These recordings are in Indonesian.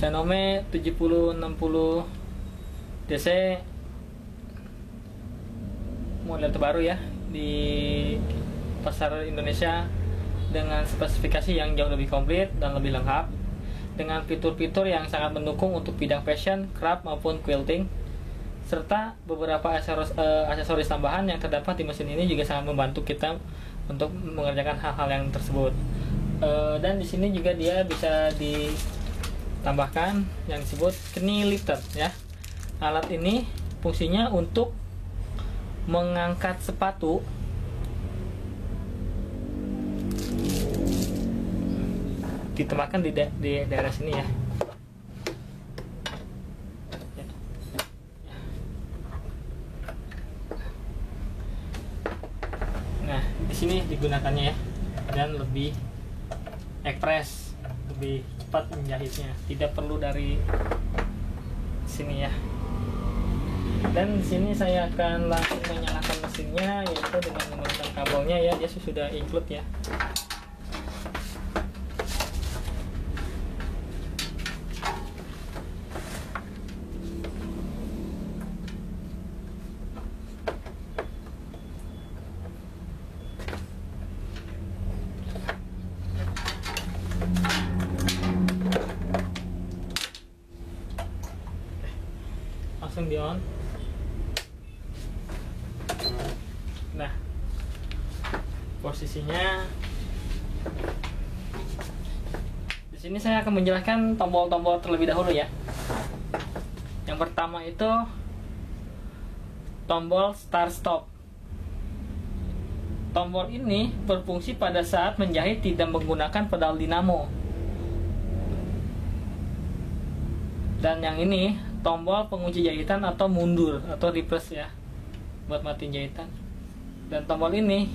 Xiaomi 7060 DC, model terbaru ya di pasar Indonesia, dengan spesifikasi yang jauh lebih komplit dan lebih lengkap, dengan fitur-fitur yang sangat mendukung untuk bidang fashion, craft maupun quilting, serta beberapa aksesoris tambahan yang terdapat di mesin ini juga sangat membantu kita untuk mengerjakan hal-hal yang tersebut. Dan di sini juga dia bisa ditambahkan yang disebut knee lifter ya. Alat ini fungsinya untuk mengangkat sepatu ditempatkan di daerah sini ya. Nah, di sini digunakannya ya, dan lebih ekspres, lebih cepat menjahitnya, tidak perlu dari sini ya. Dan di sini saya akan langsung menyalakan mesinnya, yaitu dengan menggunakan kabelnya ya, dia sudah include ya. Langsung di on. Nah, posisinya di sini saya akan menjelaskan tombol-tombol terlebih dahulu ya. Yang pertama itu tombol start stop. Tombol ini berfungsi pada saat menjahit tidak menggunakan pedal dinamo. Dan yang ini tombol pengunci jahitan atau mundur atau reverse ya, buat matiin jahitan. Dan tombol ini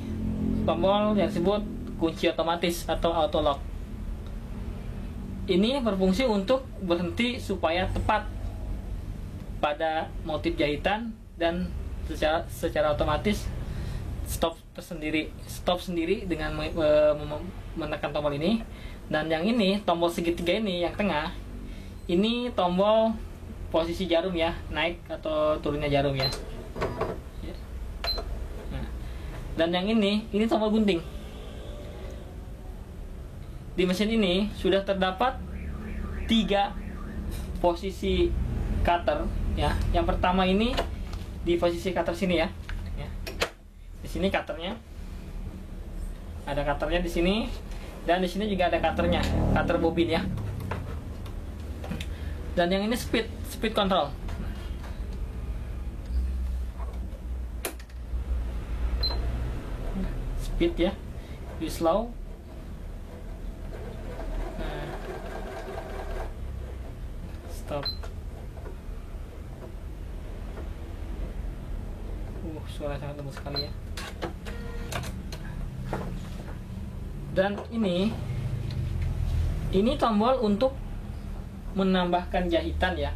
tombol yang disebut kunci otomatis atau auto lock. Ini berfungsi untuk berhenti supaya tepat pada motif jahitan, dan secara otomatis stop sendiri dengan menekan tombol ini. Dan yang ini tombol segitiga ini yang tengah, ini tombol posisi jarum ya, naik atau turunnya jarum ya. Nah, dan yang ini tombol gunting. Di mesin ini sudah terdapat 3 posisi cutter ya. Yang pertama ini di posisi cutter sini ya. Di sini cutternya, ada cutternya di sini, dan di sini juga ada cutternya, cutter bobin ya. Dan yang ini speed control. Speed ya, di slow. Nah, stop. Suara sangat lembut sekali ya. Dan ini tombol untuk menambahkan jahitan ya.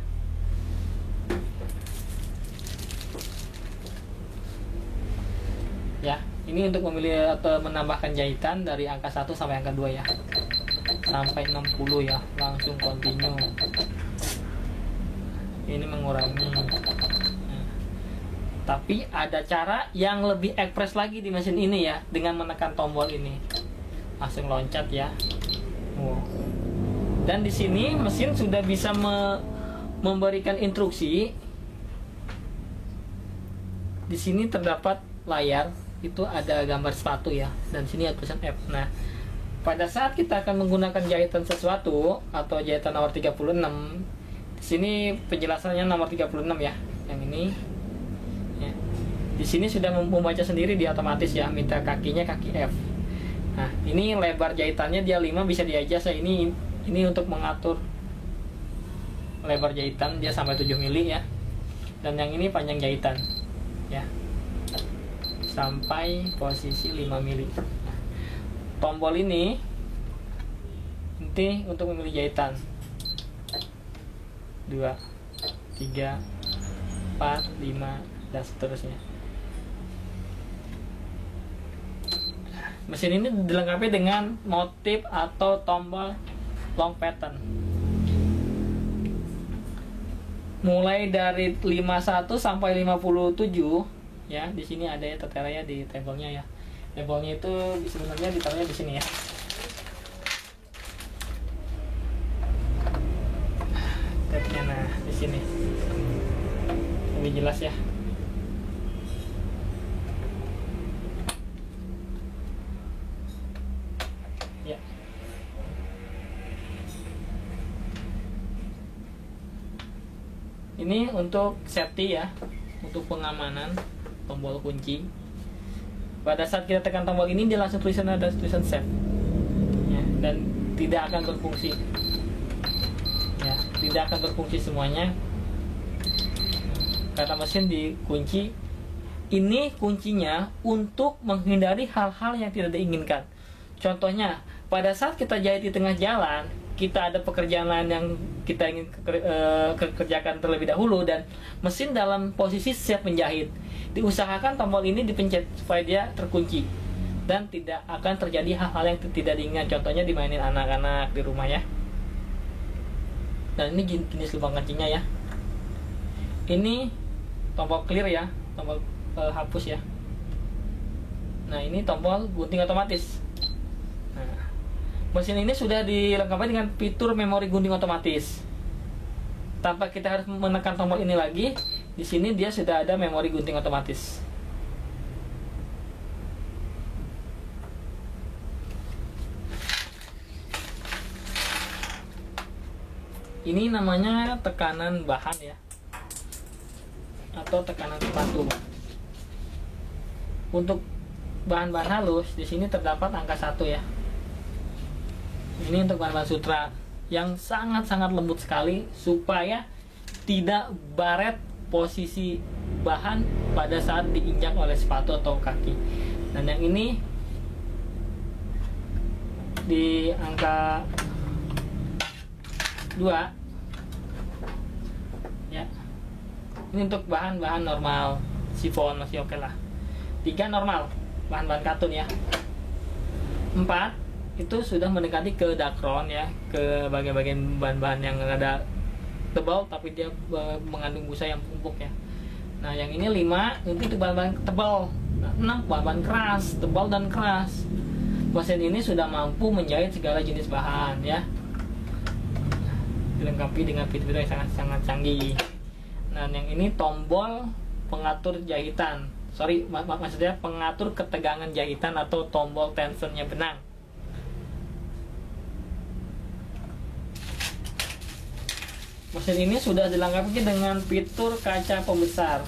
Ya, ini untuk memilih atau menambahkan jahitan dari angka 1 sampai angka 2 ya. Sampai 60 ya, langsung continue. Ini mengurangi. Nah, tapi ada cara yang lebih ekspres lagi di mesin ini ya, dengan menekan tombol ini. Langsung loncat ya. Dan di sini mesin sudah bisa memberikan instruksi. Di sini terdapat layar, itu ada gambar sepatu ya, dan sini ada tulisan F. Nah, pada saat kita akan menggunakan jahitan sesuatu atau jahitan nomor 36, di sini penjelasannya nomor 36 ya, yang ini. Ya. Di sini sudah membaca sendiri di otomatis ya, minta kakinya kaki F. Nah, ini lebar jahitannya dia 5, bisa diadjust ya. Ini untuk mengatur lebar jahitan, dia sampai 7 mili ya. Dan yang ini panjang jahitan ya, sampai posisi 5 mili. Nah, tombol ini untuk memilih jahitan 2, 3, 4, 5 dan seterusnya. Mesin ini dilengkapi dengan motif atau tombol long pattern. mulai dari 51 sampai 57 ya. Di sini ada ya tertera ya di tabelnya ya. Tabelnya itu sebenarnya ditaruhnya di sini ya. Tabnya nah di sini lebih jelas ya. Ya. Ini untuk safety ya, untuk pengamanan tombol kunci. Pada saat kita tekan tombol ini, dia langsung ada tulisan save ya, dan tidak akan berfungsi ya, tidak akan berfungsi semuanya karena mesin dikunci. Ini kuncinya untuk menghindari hal-hal yang tidak diinginkan. Contohnya, pada saat kita jahit di tengah jalan, kita ada pekerjaan lain yang kita ingin kerjakan terlebih dahulu dan mesin dalam posisi siap menjahit. Diusahakan tombol ini dipencet supaya dia terkunci dan tidak akan terjadi hal-hal yang tidak diinginkan. Contohnya dimainin anak-anak di rumah ya. Dan ini jenis lubang kancingnya ya. Ini tombol clear ya, tombol hapus ya. Nah, ini tombol gunting otomatis. Nah, mesin ini sudah dilengkapi dengan fitur memori gunting otomatis. Tanpa kita harus menekan tombol ini lagi, di sini dia sudah ada memori gunting otomatis. Ini namanya tekanan bahan ya, atau tekanan sepatu. Untuk bahan-bahan halus di sini terdapat angka 1 ya. Ini untuk bahan-bahan sutra yang sangat-sangat lembut sekali supaya tidak baret posisi bahan pada saat diinjak oleh sepatu atau kaki. Dan yang ini di angka 2 ya. Ini untuk bahan-bahan normal, sifon masih oke lah. 3 normal, bahan-bahan katun ya. 4 itu sudah mendekati ke dakron ya, ke bagian-bagian bahan-bahan yang ada tebal tapi dia mengandung busa yang empuk ya. Nah, yang ini 5 itu bahan-bahan tebal. 6 bahan-bahan keras, tebal dan keras. Mesin ini sudah mampu menjahit segala jenis bahan ya. Dilengkapi dengan fitur yang sangat-sangat canggih. Nah, yang ini tombol pengatur jahitan. Maksudnya pengatur ketegangan jahitan atau tombol tensionnya benang. Mesin ini sudah dilengkapi dengan fitur kaca pembesar.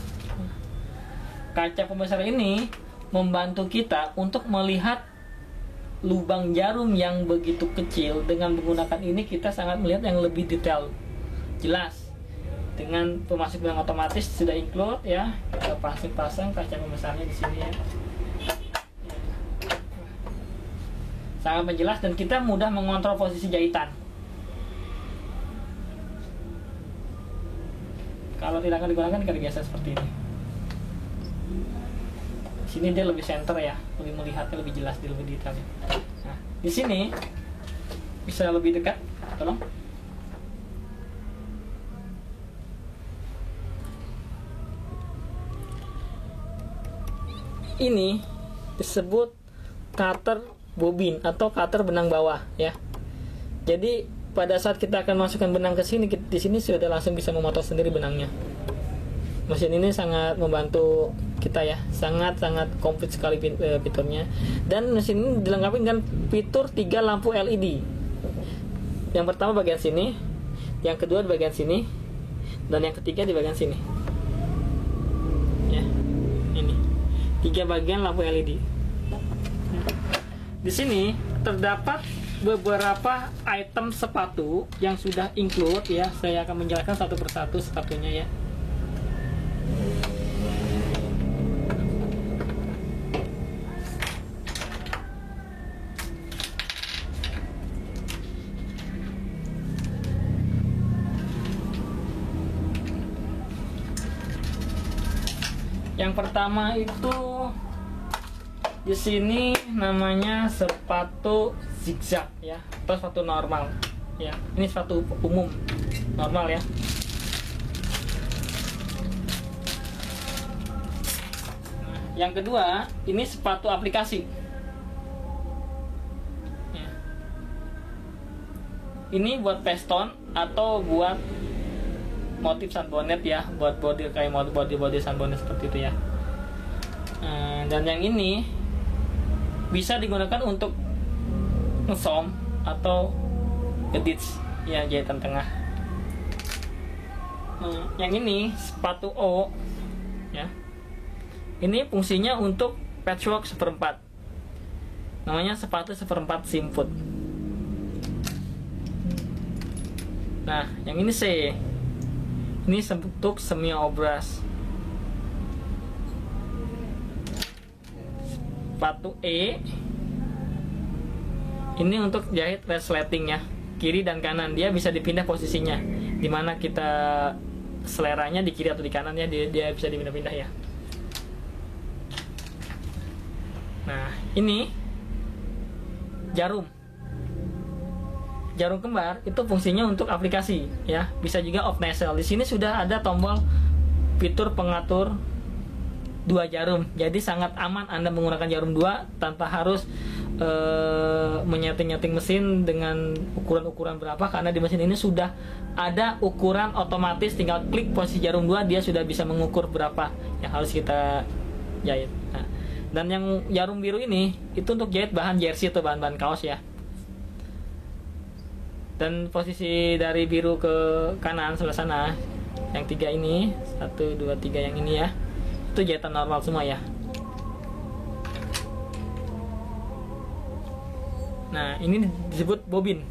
Kaca pembesar ini membantu kita untuk melihat lubang jarum yang begitu kecil. Dengan menggunakan ini kita sangat melihat yang lebih detail, jelas. Dengan pemasok benang otomatis sudah include ya. Kita pasang kaca pembesarnya di sini ya. Sangat menjelas dan kita mudah mengontrol posisi jahitan. Kalau tidak akan digunakan kali biasa seperti ini. Di sini dia lebih center ya, lebih melihatnya lebih jelas, dia lebih detail. Nah, di sini bisa lebih dekat, tolong. Ini disebut cutter bobin atau cutter benang bawah ya. Jadi pada saat kita akan masukkan benang ke sini, di sini sudah langsung bisa memotong sendiri benangnya. Mesin ini sangat membantu kita ya, sangat-sangat komplit sekali fiturnya. Dan mesin ini dilengkapi dengan fitur 3 lampu LED. Yang pertama bagian sini, yang kedua di bagian sini, dan yang ketiga di bagian sini. Ya, ini 3 bagian lampu LED. Di sini terdapat beberapa item sepatu yang sudah include ya. Saya akan menjelaskan satu persatu sepatunya ya. Yang pertama itu di sini namanya sepatu zigzag ya, atau sepatu normal ya. Ini sepatu umum normal ya. yang kedua, ini sepatu aplikasi. Ya. Ini buat piston atau buat motif sunbonnet ya, buat body kayak body sunbonnet seperti itu ya. Dan yang ini bisa digunakan untuk ngesom atau ngedits ya, jahitan tengah. Yang ini sepatu O ya. Ini fungsinya untuk patchwork 1/4. Namanya sepatu 1/4 simput. Nah, yang ini C. Ini untuk semi obras. Sepatu E. Ini untuk jahit resleting ya, kiri dan kanan. Dia bisa dipindah posisinya. Dimana kita seleranya di kiri atau di kanan ya, dia bisa dipindah-pindah ya. Nah, ini jarum kembar, itu fungsinya untuk aplikasi ya, bisa juga off nozzle. Di sini sudah ada tombol fitur pengatur 2 jarum, jadi sangat aman Anda menggunakan jarum 2 tanpa harus menyeting-nyeting mesin dengan ukuran berapa, karena di mesin ini sudah ada ukuran otomatis, tinggal klik posisi jarum 2 dia sudah bisa mengukur berapa yang harus kita jahit. Nah, dan yang jarum biru ini itu untuk jahit bahan jersey atau bahan-bahan kaos ya. Dan posisi dari biru ke kanan sebelah sana, yang 3 ini, 1, 2, 3 yang ini ya, itu jahitan normal semua ya. Nah, ini disebut bobin.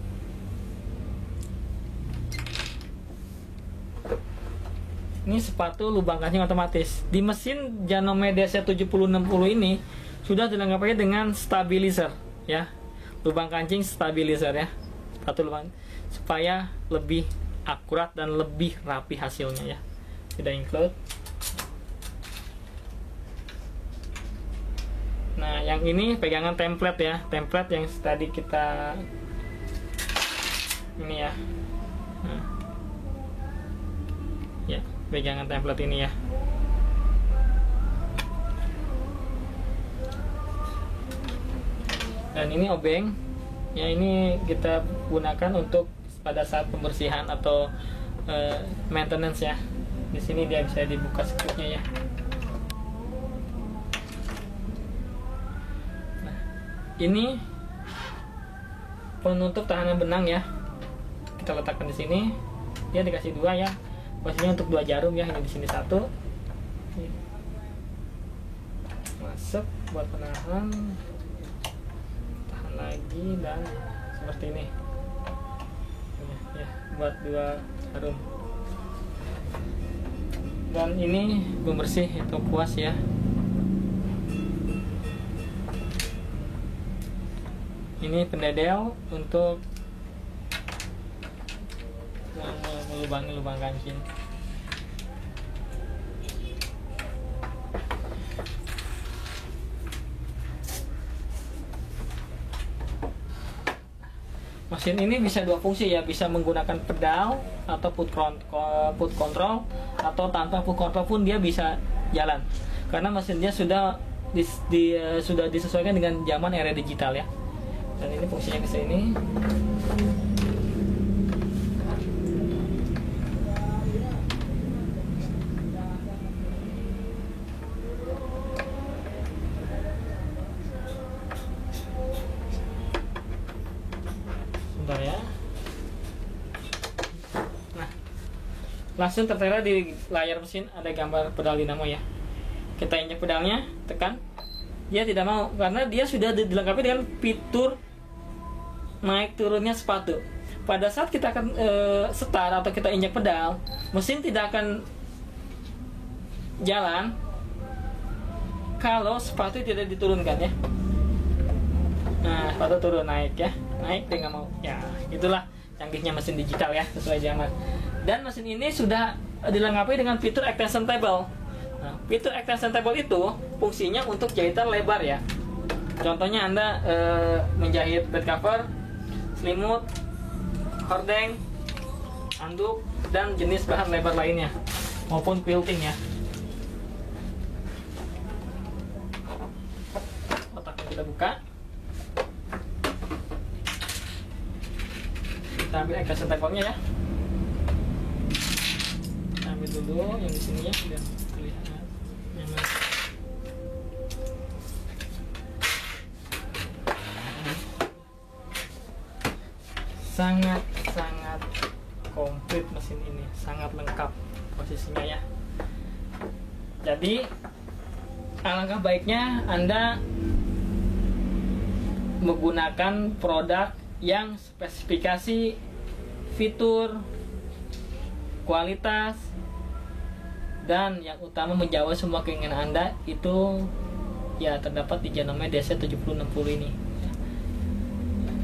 Ini sepatu lubang kancing otomatis. Di mesin Janome DC7060 ini sudah dilengkapi dengan stabilizer ya. Lubang kancing stabilizer ya. Sepatu lubang supaya lebih akurat dan lebih rapi hasilnya ya. Sudah include. Nah, yang ini pegangan template ya. Template yang tadi kita ini ya. Nah. Ya, pegangan template ini ya. Dan ini obeng ya, ini kita gunakan untuk pada saat pembersihan atau maintenance ya. Di sini dia bisa dibuka sekutnya ya. Nah, ini penutup tahanan benang ya, kita letakkan di sini. Dia dikasih 2 ya, posisinya untuk 2 jarum ya. Ini di sini 1 masuk buat penahan, tahan lagi, dan seperti ini ya, buat 2 jarum. Dan ini pembersih itu kuas ya. Ini pendedel untuk melubangi lubang kancing. Mesin ini bisa 2 fungsi ya, bisa menggunakan pedal atau foot control, atau tanpa foot control pun dia bisa jalan, karena mesinnya sudah sudah disesuaikan dengan zaman era digital ya. Dan ini fungsinya ke sini. Ya. Nah, langsung tertera di layar mesin ada gambar pedal dinamo ya. Kita injak pedalnya, tekan, dia tidak mau karena dia sudah dilengkapi dengan fitur naik turunnya sepatu. Pada saat kita akan start atau kita injak pedal, mesin tidak akan jalan kalau sepatu tidak diturunkan ya. Nah, sepatu turun, naik ya, naik dia nggak mau ya. Itulah canggihnya mesin digital ya, sesuai zaman. Dan mesin ini sudah dilengkapi dengan fitur extension table. Nah, fitur extension table itu fungsinya untuk jahitan lebar ya. Contohnya Anda menjahit bed cover, selimut, hordeng, handuk, dan jenis bahan lebar lainnya, maupun quilting ya. kita buka. Kita ambil ekas tembakannya ya. Kita ambil dulu yang di sini ya, biar terlihat nyaman. Sangat komplit mesin ini, sangat lengkap posisinya ya. Jadi alangkah baiknya Anda menggunakan produk yang spesifikasi, fitur, kualitas, dan yang utama menjawab semua keinginan Anda itu ya terdapat di Janome DC7060 ini.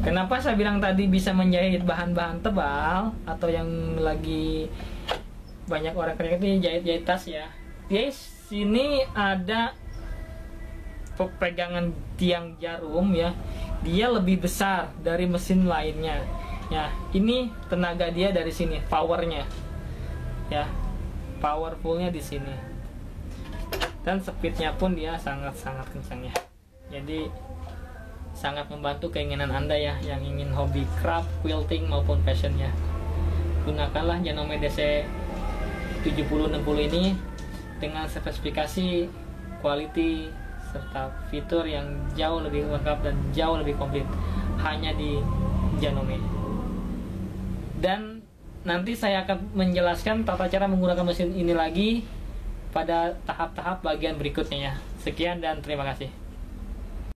Kenapa saya bilang tadi bisa menjahit bahan-bahan tebal atau yang lagi banyak orang kerja itu jahit-jahit tas ya. Di sini ada pegangan tiang jarum ya. Dia lebih besar dari mesin lainnya. Ya, ini tenaga dia dari sini, powernya. Ya, powerfulnya di sini. Dan speednya pun dia sangat-sangat kencang ya. Jadi sangat membantu keinginan Anda ya yang ingin hobi craft, quilting maupun fashionnya. Gunakanlah Janome DC7060 ini dengan spesifikasi, quality, serta fitur yang jauh lebih lengkap dan jauh lebih komplit hanya di Janome. Dan nanti saya akan menjelaskan tata cara menggunakan mesin ini lagi pada tahap-tahap bagian berikutnya ya. Sekian dan terima kasih.